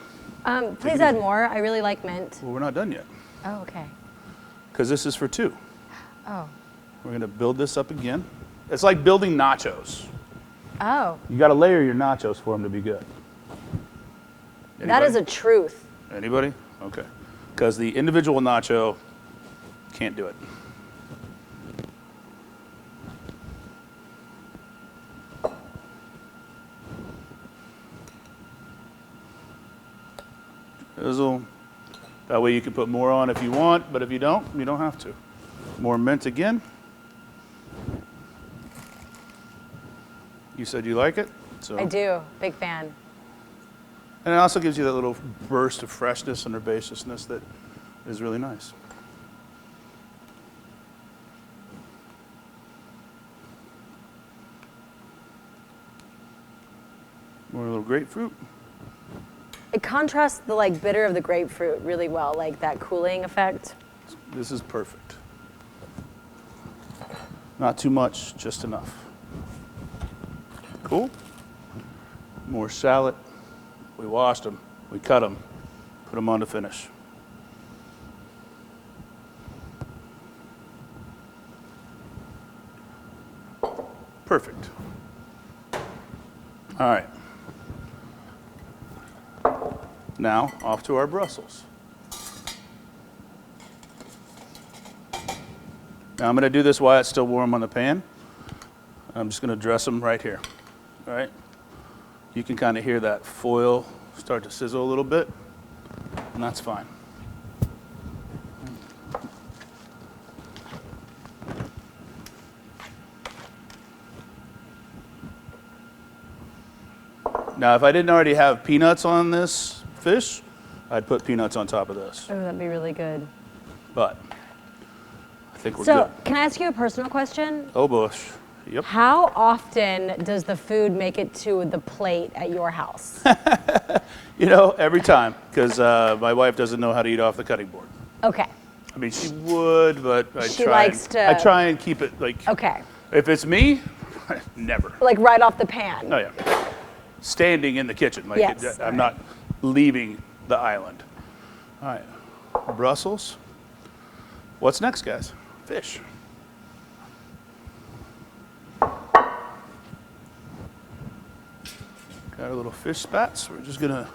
Please add more. I really like mint. well, we're not done yet, Oh, okay. because this is for two. Oh. We're going to build this up again. It's like building nachos. Oh. You got to layer your nachos for them to be good. That is a truth. Anybody? Okay. Because the individual nacho can't do it. Drizzle. That way you can put more on if you want, but if you don't have to. More mint again. You said you like it? So. I do. Big fan. And it also gives you that little burst of freshness and herbaceousness that is really nice. More little grapefruit. It contrasts the like bitter of the grapefruit really well, like that cooling effect. This is perfect. Not too much, just enough. Cool. More shallot. We washed them, we cut them, put them on to finish. Perfect. All right. Now, off to our Brussels. Now I'm going to do this while it's still warm on the pan. I'm just going to dress them right here. All right? You can kind of hear that foil start to sizzle a little bit, and that's fine. Now, if I didn't already have peanuts on this fish, I'd put peanuts on top of this. Oh, that'd be really good. But I think we're So, good. can I ask you a personal question? Oh, Bush. Yep. How often does the food make it to the plate at your house? You know, every time, because my wife doesn't know how to eat off the cutting board. Okay. I mean, she would, but I She try. likes to- I try and keep it like. Okay. If it's me, never. Like right off the pan. Oh yeah. Standing in the kitchen, like Yes. I'm not leaving the island. All right, Brussels. What's next, guys? Fish. Got our little fish spats. We're just gonna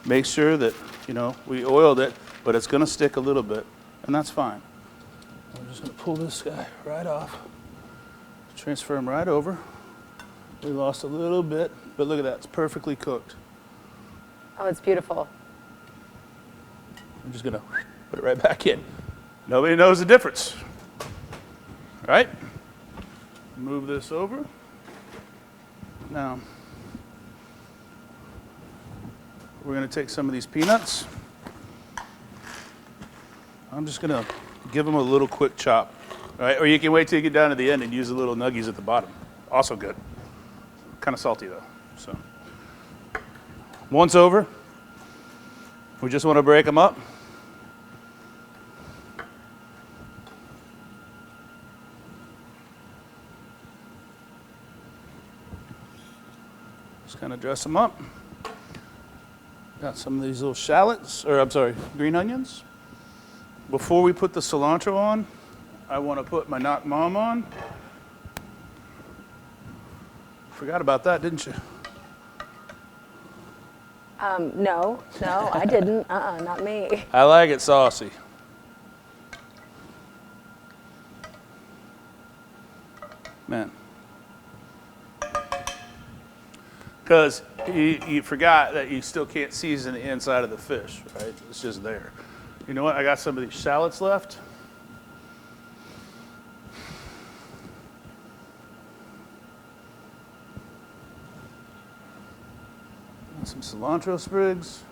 make sure that, you know, we oiled it, but it's gonna stick a little bit, and that's fine. I'm just gonna pull this guy right off, transfer him right over. We lost a little bit, but look at that, it's perfectly cooked. Oh, it's beautiful. I'm just gonna put it right back in. Nobody knows the difference. All right, move this over. Now, we're gonna take some of these peanuts. I'm just gonna give them a little quick chop, all right? Or you can wait till you get down to the end and use the little nuggies at the bottom. Also good. Kind of salty though, so. Once over, we just wanna break them up. Just kind of dress them up. Got some of these little shallots, or I'm sorry, green onions. Before we put the cilantro on, I want to put my Nuoc Cham on. Forgot about that, didn't you? No, I didn't. Not me. I like it saucy. Man. Because you forgot that you still can't season the inside of the fish, right? It's just there. You know what? I got some of these shallots left. Some cilantro sprigs.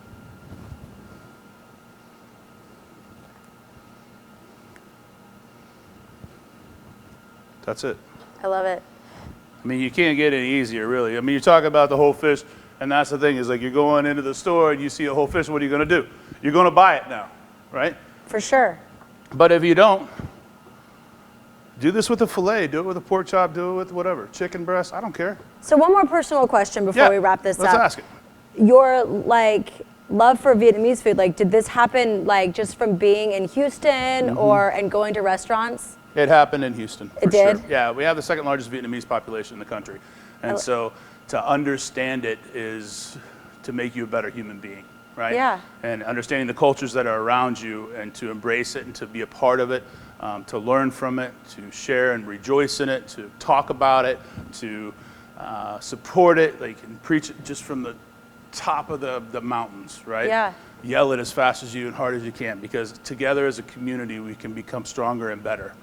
That's it. I love it. I mean, you can't get any easier, really. I mean, you're talking about the whole fish, and that's the thing is like you're going into the store and you see a whole fish. What are you going to do? You're going to buy it now, right? For sure. But if you don't, do this with a fillet. Do it with a pork chop. Do it with whatever, chicken breast. I don't care. So one more personal question before we wrap this let's up. ask it. Your like love for Vietnamese food, like did this happen like just from being in Houston or and going to restaurants? It happened in Houston. It did? Sure. Yeah, we have the second largest Vietnamese population in the country. And so to understand it is to make you a better human being, right? Yeah. And understanding the cultures that are around you and to embrace it and to be a part of it, to learn from it, to share and rejoice in it, to talk about it, to support it, like and preach it just from the top of the mountains, right? Yeah. Yell it as fast as you and hard as you can, because together as a community we can become stronger and better.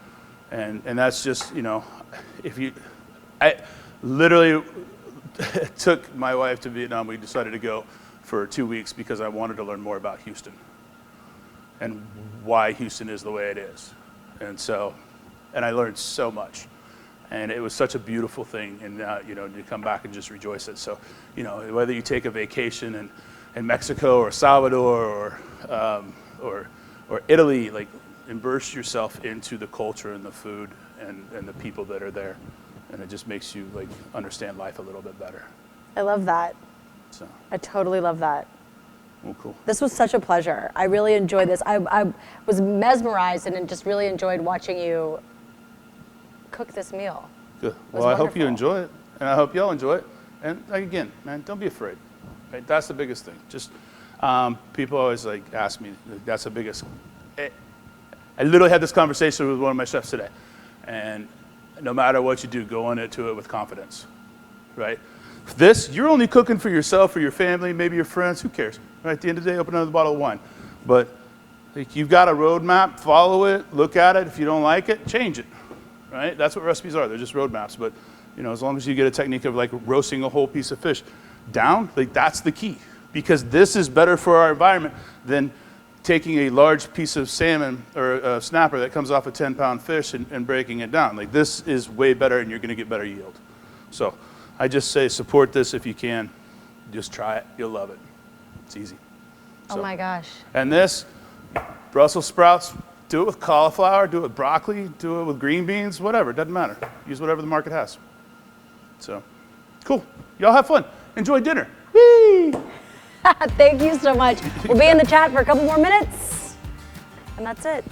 And that's just, you know, I literally took my wife to Vietnam. We decided to go for 2 weeks because I wanted to learn more about Houston and why Houston is the way it is. And I learned so much. And it was such a beautiful thing, and you know, to come back and just rejoice it. So, you know, whether you take a vacation in Mexico or Salvador or Italy, like immerse yourself into the culture and the food and the people that are there, and it just makes you like understand life a little bit better. I love that. So, I totally love that. well, cool. This was such a pleasure. I really enjoyed this. I was mesmerized and just really enjoyed watching you cook this meal. Good. was Well, I hope you wonderful. enjoy it, and I hope y'all enjoy it. And like, again, man, don't be afraid. Right? That's the biggest thing. Just people always like ask me. That's the biggest. I literally had this conversation with one of my chefs today, and no matter what you do, go into it with confidence, right? This, you're only cooking for yourself or your family, maybe your friends. Who cares? Right? At the end of the day, open another bottle of wine. But like, you've got a roadmap. Follow it. Look at it. If you don't like it, change it. Right? That's what recipes are. They're just roadmaps. But you know, as long as you get a technique of like roasting a whole piece of fish, down, like that's the key. Because this is better for our environment than taking a large piece of salmon or a snapper that comes off a 10-pound fish and breaking it down. Like this is way better and you're gonna get better yield. So I just say support this if you can. Just try it, you'll love it. It's easy. Oh my gosh. And this, Brussels sprouts, do it with cauliflower, do it with broccoli, do it with green beans, whatever, it doesn't matter. Use whatever the market has. So, cool. Y'all have fun. Enjoy dinner. Whee! Thank you so much. We'll be in the chat for a couple more minutes. And that's it.